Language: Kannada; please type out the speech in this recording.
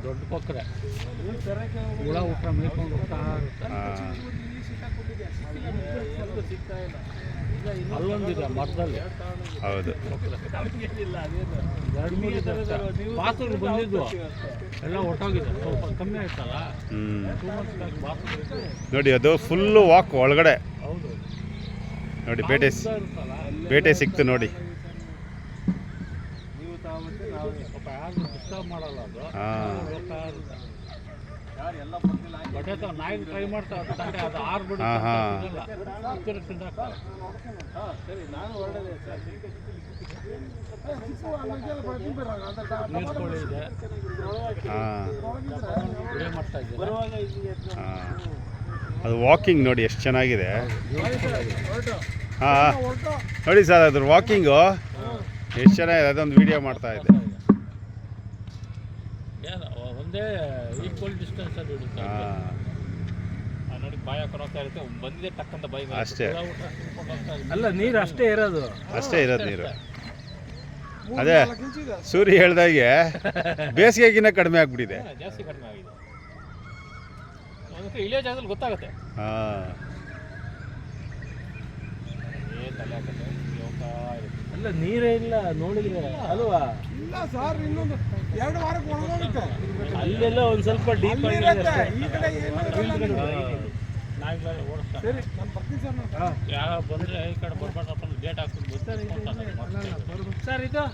ದೊಡ್ಡ ಕೊಕ್ಕರೆ ಹುಳ ಊಟ ಮೇಯ್ಕೊಂಡು ಹೋಗ್ತಾ ಅಲ್ಲೊಂದಿದೆ ಮರದಲ್ಲಿ. ಹೌದು. ಎರಡು ಮೂರು ಬಾತುಗಳು ಬಂದಿದ್ವು, ಎಲ್ಲ ಹೊಟ್ಟೋಗಿದೆ. ಸ್ವಲ್ಪ ಕಮ್ಮಿ ಆಯ್ತಲ್ಲ. ನೋಡಿ ಅದು ಫುಲ್ಲು ವಾಕ್ ಒಳಗಡೆ. ಹೌದು ನೋಡಿ ಬೇಟೆ ಸಿಕ್ತು ನೋಡಿ. ಸ್ವಲ್ಪ ಯಾರು ಡಿಸ್ಟರ್ಬ್ ಮಾಡಲ್ಲ ಅದು. ಬಟ್ಟೆ ನಾಯಿ ಟ್ರೈ ಮಾಡ್ತಾರೆ, ಅದು ಆರು ಬಿಡಿ ನೀರ್ಕೊಳ್ಳಿ ಇದೆ. ಅದು ವಾಕಿಂಗ್ ನೋಡಿ ಎಷ್ಟು ಚೆನ್ನಾಗಿದೆ. ಹಾಂ ನೋಡಿ ಸರ್ ಅದ್ರ ವಾಕಿಂಗು ಎಷ್ಟು ಚೆನ್ನಾಗಿದೆ. ಅದೊಂದು ವಿಡಿಯೋ ಮಾಡ್ತಾ ಇದ್ದೆ. ಒಂದೇ ಈಕ್ವಲ್ ಡಿಸ್ಟೆನ್ಸ್ ಅದು ಇರುತ್ತೆ. ನೋಡಿ ಬಾಯಿ ಹಾಕೊಂಡು ಹೋಗ್ತಾ ಇರುತ್ತೆ, ಬಂದಿದೆ ಟಕ್ಕಂತ ಬಾಯಿ ಅಷ್ಟೇ. ಅಲ್ಲ ನೀರು ಅಷ್ಟೇ ಇರೋದು ನೀರು. ಅದೇ ಸೂರ್ಯ ಹೇಳ್ದಾಗೆ ಬೇಸಿಗೆಗಿನ್ನ ಕಡಿಮೆ ಆಗ್ಬಿಟ್ಟಿದೆ. ಜಾಸ್ತಿ ಕಡಿಮೆ ಆಗಿದೆ. ಅದಕ್ಕೆ ಇಳಿಯೋ ಜಾಗದಲ್ಲಿ ಗೊತ್ತಾಗುತ್ತೆ. ಅಲ್ಲ ನೀರೇ ಇಲ್ಲ ನೋಡಿದ್ರೆ ಅಲ್ವಾ? ಇಲ್ಲ ಸರ್, ಇನ್ನೊಂದು 2 ವಾರಕ್ಕೆ ಒಣಗೋಗುತ್ತೆ. ಅಲ್ಲೆಲ್ಲ ಒಂದು ಸ್ವಲ್ಪ ಡೀಪ್ ಆಗಿದೆ. ಸರಿ ನಾನು ಬರ್ತೀನಿ ಸರ್. ಯಾವ ಬಂದರೆ ಈ ಕಡೆ ಬರ್ಬಾರ್ದಪ್ಪ, ಗೇಟ್ ಹಾಕ್ಬಿಟ್ಟು ಸರ್ ಇದು